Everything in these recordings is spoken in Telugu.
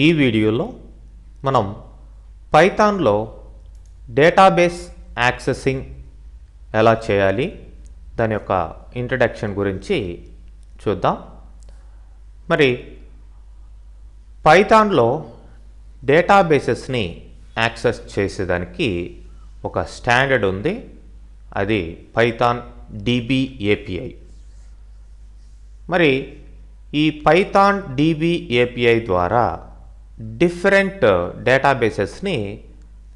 ఈ వీడియోలో మనం పైథాన్లో డేటాబేస్ యాక్సెసింగ్ ఎలా చేయాలి దాని యొక్క ఇంట్రడక్షన్ గురించి చూద్దాం. మరి పైథాన్లో డేటాబేసెస్ని యాక్సెస్ చేసేదానికి ఒక స్టాండర్డ్ ఉంది, అది పైథాన్ DB API. మరి ఈ పైథాన్ DB API ద్వారా డిఫరెంట్ డేటాబేసెస్ని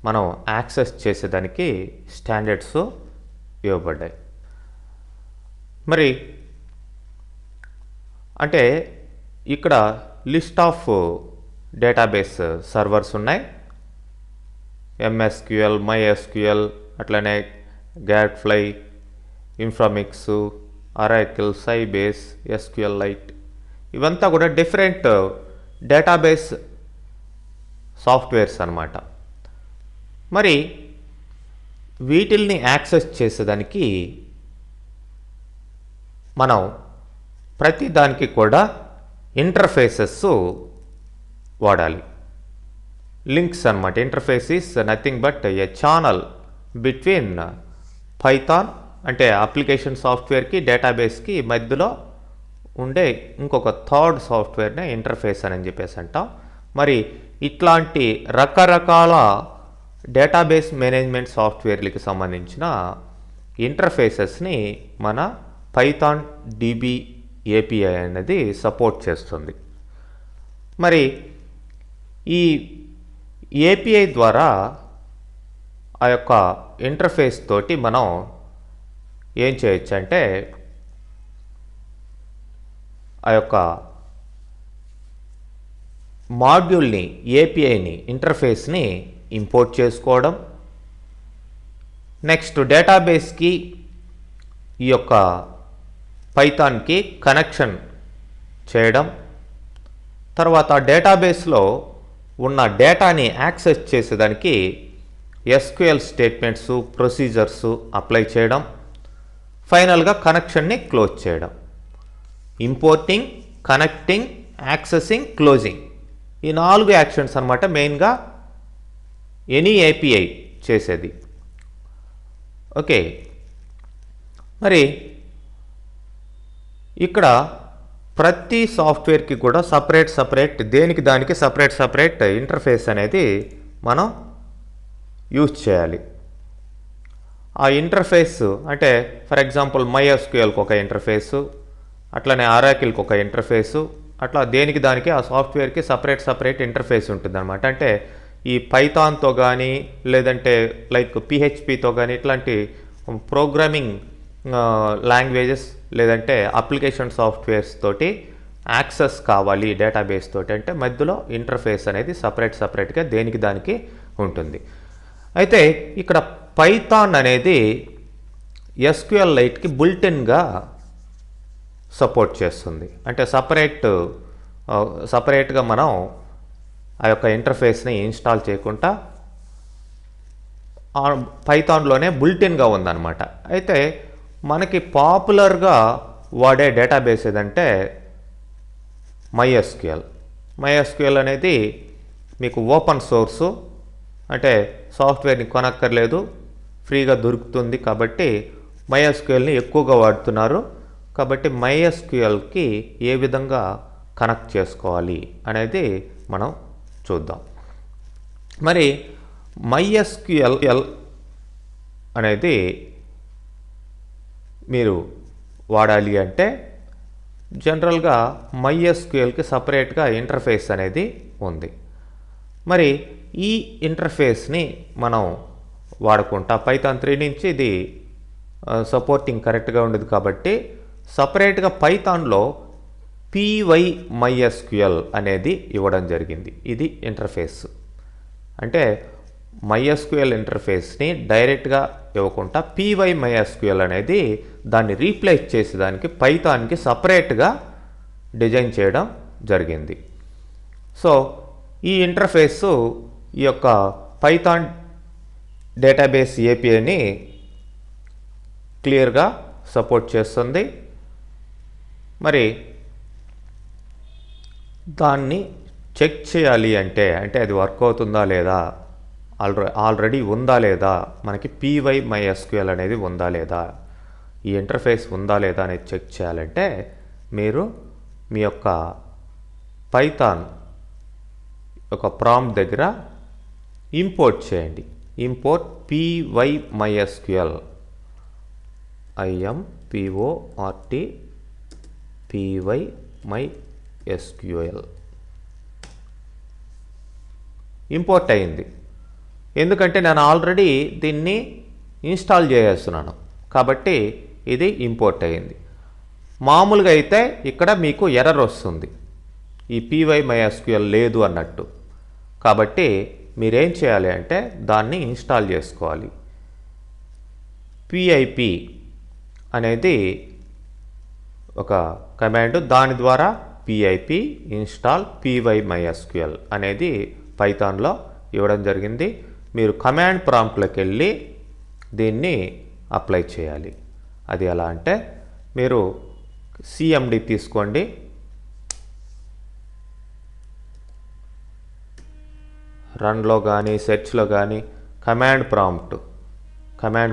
మనం యాక్సెస్ చేసేదానికి స్టాండర్డ్స్ ఇవ్వబడ్డాయి. మరి అంటే ఇక్కడ లిస్ట్ ఆఫ్ డేటాబేస్ సర్వర్స్ ఉన్నాయి. MSQL, MySQL, అట్లనే గ్యాడ్ఫ్లై, ఇన్ఫ్రామిక్స్, అరాకిల్, సైబేస్, SQLite, ఇవంతా కూడా డిఫరెంట్ డేటాబేస్ సాఫ్ట్వేర్స్ అన్నమాట. మరి వీటిల్ని యాక్సెస్ చేసేదానికి మనం ప్రతి దానికి కూడా ఇంటర్ఫేసెస్ వాడాలి. లింక్స్ అన్నమాట. Interface is nothing but A channel between Python అంటే అప్లికేషన్ సాఫ్ట్వేర్కి డేటాబేస్కి మధ్యలో ఉండే ఇంకొక థర్డ్ సాఫ్ట్వేర్నే ఇంటర్ఫేస్ అని చెప్పేసి అంటాం. మరి ఇట్లాంటి రకరకాల డేటాబేస్ మేనేజ్మెంట్ సాఫ్ట్వేర్లకి సంబంధించిన ఇంటర్ఫేసెస్ని మన పైథాన్ DB API అనేది సపోర్ట్ చేస్తుంది. మరి ఈ API ద్వారా ఆ యొక్క ఇంటర్ఫేస్ తోటి మనం ఏం చేయొచ్చు అంటే ఆ యొక్క మాడ్యూల్ని, APIని, ఇంటర్ఫేస్ని ఇంపోర్ట్ చేసుకోవడం, నెక్స్ట్ డేటాబేస్కి ఈ యొక్క పైథాన్కి కనెక్షన్ చేయడం, తర్వాత డేటాబేస్లో ఉన్న డేటాని యాక్సెస్ చేసేదానికి SQL స్టేట్మెంట్స్, ప్రొసీజర్స్ అప్లై చేయడం, ఫైనల్గా కనెక్షన్ని క్లోజ్ చేయడం. ఇంపోర్టింగ్, కనెక్టింగ్, యాక్సెసింగ్, క్లోజింగ్, ఈ 4 యాక్షన్స్ అన్నమాట మెయిన్గా ఎనీ API చేసేది. ఓకే, మరి ఇక్కడ ప్రతి సాఫ్ట్వేర్కి కూడా సపరేట్ దేనికి దానికి సపరేట్ ఇంటర్ఫేస్ అనేది మనం యూజ్ చేయాలి. ఆ ఇంటర్ఫేస్ అంటే ఫర్ ఎగ్జాంపుల్ MySQLకి ఒక ఇంటర్ఫేసు, అట్లనే అరాకిల్కి ఒక ఇంటర్ఫేసు, అట్లా దేనికి దానికి ఆ సాఫ్ట్వేర్కి సపరేట్ ఇంటర్ఫేస్ ఉంటుందన్నమాట. అంటే ఈ పైథాన్తో కానీ లేదంటే లైక్ PHPతో కానీ ఇట్లాంటి ప్రోగ్రామింగ్ లాంగ్వేజెస్ లేదంటే అప్లికేషన్ సాఫ్ట్వేర్స్ తోటి యాక్సెస్ కావాలి డేటాబేస్ తోటి అంటే మధ్యలో ఇంటర్ఫేస్ అనేది సపరేట్గా దేనికి దానికి ఉంటుంది. అయితే ఇక్కడ పైథాన్ అనేది SQLiteకి బుల్టిన్గా సపోర్ట్ చేస్తుంది. అంటే సపరేట్గా మనం ఆ యొక్క ఇంటర్ఫేస్ని ఇన్స్టాల్ చేయకుండా పైథాన్లోనే బుల్టిన్గా ఉందన్నమాట. అయితే మనకి పాపులర్గా వాడే డేటాబేస్ ఏదంటే MySQL అనేది మీకు ఓపెన్ సోర్సు, అంటే సాఫ్ట్వేర్ని కొనక్కర్లేదు, ఫ్రీగా దొరుకుతుంది. కాబట్టి MySQLని ఎక్కువగా వాడుతున్నారు. కాబట్టి MySQLకి ఏ విధంగా కనెక్ట్ చేసుకోవాలి అనేది మనం చూద్దాం. మరి MySQL అనేది మీరు వాడాలి అంటే జనరల్గా MySQLకి సపరేట్గా ఇంటర్ఫేస్ అనేది ఉంది. మరి ఈ ఇంటర్ఫేస్ని మనం వాడుకుంటా పైథాన్ 3 నుంచి ఇది సపోర్టింగ్ కరెక్ట్గా ఉండదు కాబట్టి సపరేట్గా పైథాన్లో PyMySQL అనేది ఇవ్వడం జరిగింది. ఇది ఇంటర్ఫేస్. అంటే MySQL ఇంటర్ఫేస్ని డైరెక్ట్గా ఇవ్వకుండా PyMySQL అనేది దాన్ని రీప్లేస్ చేసేదానికి పైథాన్కి సపరేట్గా డిజైన్ చేయడం జరిగింది. సో ఈ ఇంటర్ఫేసు ఈ యొక్క పైథాన్ డేటాబేస్ APIని క్లియర్గా సపోర్ట్ చేస్తుంది. మరి దాన్ని చెక్ చేయాలి అంటే అది వర్క్ అవుతుందా లేదా, ఆల్రెడీ ఉందా లేదా, మనకి py_mysql అనేది ఉందా లేదా, ఈ ఇంటర్ఫేస్ ఉందా లేదా అనేది చెక్ చేయాలంటే మీరు మీ యొక్క పైథాన్ ఒక ప్రాంప్ట్ దగ్గర ఇంపోర్ట్ చేయండి. Import py_mysql import py_mysql import అయింది. ఎందుకంటే నేను ఆల్రెడీ దీన్ని ఇన్స్టాల్ చేసేస్తున్నాను కాబట్టి ఇది ఇంపోర్ట్ అయింది. మామూలుగా అయితే ఇక్కడ మీకు ఎర్రర్ వస్తుంది, ఈ py_mysql లేదు అన్నట్టు. కాబట్టి మీరేం చేయాలి అంటే దాన్ని ఇన్స్టాల్ చేసుకోవాలి. pip అనేది ఒక కమాండ్, దాని ద్వారా pip ఇన్స్టాల్ py_mysql అనేది పైథాన్లో ఇవ్వడం జరిగింది. మీరు కమాండ్ ప్రాంప్ట్లోకి వెళ్ళి దీన్ని అప్లై చేయాలి. అది ఎలా అంటే మీరు cmd తీసుకోండి, రన్లో కానీ సెర్చ్లో కానీ కమాండ్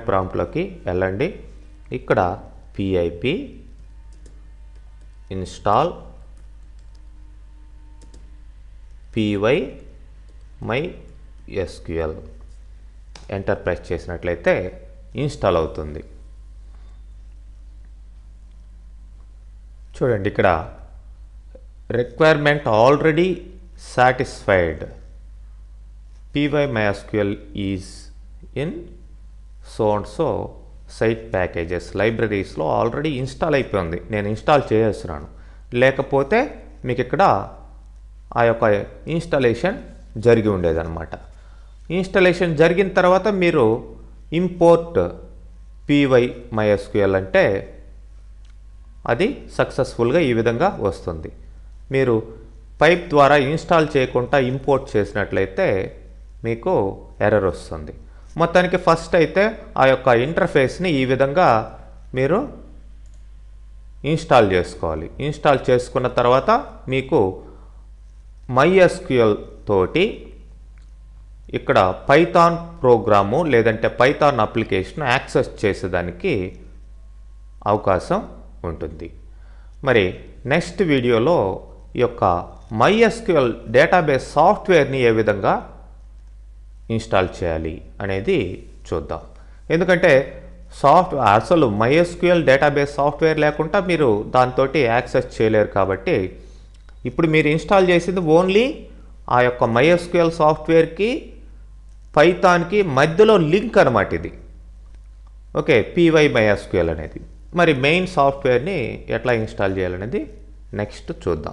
ప్రాంప్ట్లోకి వెళ్ళండి. ఇక్కడ pip install py_mysql enter press చేసినట్లయితే ఇన్స్టాల్ అవుతుంది. చూడండి, ఇక్కడ requirement already satisfied, py_mysql is in so and so site packages లైబ్రరీస్లో ఆల్రెడీ ఇన్స్టాల్ అయిపోయింది, నేను ఇన్స్టాల్ చేసేస్తున్నాను. లేకపోతే మీకు ఇక్కడ ఆ యొక్క ఇన్స్టాలేషన్ జరిగి ఉండేదన్నమాట. ఇన్స్టాలేషన్ జరిగిన తర్వాత మీరు ఇంపోర్ట్ py_mysql అంటే అది సక్సెస్ఫుల్గా ఈ విధంగా వస్తుంది. మీరు పైప్ ద్వారా ఇన్స్టాల్ చేయకుండా ఇంపోర్ట్ చేసినట్లయితే మీకు ఎర్రర్ వస్తుంది. మొత్తానికి ఫస్ట్ అయితే ఆ యొక్క ఇంటర్ఫేస్ని ఈ విధంగా మీరు ఇన్స్టాల్ చేసుకోవాలి. ఇన్స్టాల్ చేసుకున్న తర్వాత మీకు MySQL తోటి ఇక్కడ పైథాన్ ప్రోగ్రాము లేదంటే పైథాన్ అప్లికేషన్ యాక్సెస్ చేసేదానికి అవకాశం ఉంటుంది. మరి నెక్స్ట్ వీడియోలో ఈ యొక్క MySQL డేటాబేస్ సాఫ్ట్వేర్ని ఏ విధంగా ఇన్స్టాల్ చేయాలి అనేది చూద్దాం. ఎందుకంటే అసలు MySQL డేటాబేస్ సాఫ్ట్వేర్ లేకుండా మీరు దాంతో యాక్సెస్ చేయలేరు. కాబట్టి ఇప్పుడు మీరు ఇన్స్టాల్ చేసింది ఓన్లీ ఆ యొక్క MySQL సాఫ్ట్వేర్కి పైథాన్కి మధ్యలో లింక్ అనమాట ఇది. ఓకే, py_mysql అనేది. మరి మెయిన్ సాఫ్ట్వేర్ని ఎట్లా ఇన్స్టాల్ చేయాలనేది నెక్స్ట్ చూద్దాం.